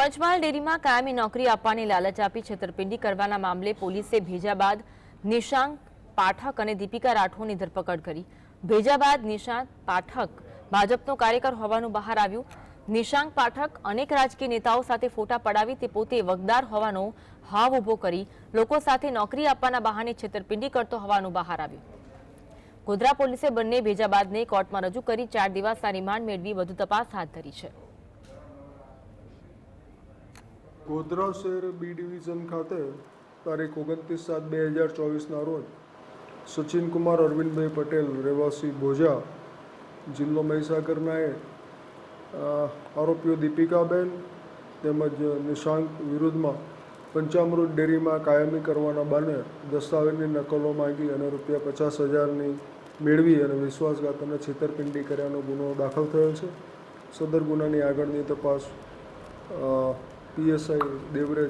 પંચમહાલ ડેરીમાં કાયમી નોકરી આપવાની લાલચ આપી છેતરપિંડી કરવાના મામલે પોલીસે ભેજા બાદ નિશાંક પાઠક અને દીપિકા રાઠોડની ધરપકડ કરી। ભેજા બાદ નિશાંત પાઠક ભાજપનો કાર્યકર હોવાનું બહાર આવ્યું। નિશાંક પાઠક અનેક રાજકીય નેતાઓ સાથે ફોટા પડાવી તે પોતે વગદાર હોવાનો હાવ ઉભો કરી લોકો સાથે નોકરી આપવાના બહાને છેતરપિંડી કરતો હોવાનું બહાર આવ્યું। ગોધરા પોલીસે બંને ભેજાબાદને કોર્ટમાં રજૂ કરી 4 દિવસના રિમાન્ડ મેળવી વધુ તપાસ હાથ ધરી છે। ગોધરા શહેર બી ડિવિઝન ખાતે તારીખ 29/7/2024ના રોજ સચિન કુમાર અરવિંદભાઈ પટેલ રહેવાસી ભોજા જિલ્લો મહીસાગરનાએ આરોપીઓ દીપિકાબેન તેમજ નિશાંક વિરુદ્ધમાં પંચામૃત ડેરીમાં કાયમી કરવાના બહાને દસ્તાવેજની નકલો માંગી અને ₹50,000ની મેળવી અને વિશ્વાસઘાત અને છેતરપિંડી કર્યાનો ગુનો દાખલ થયો છે। સદર ગુનાની આગળની તપાસ PSI દેવરે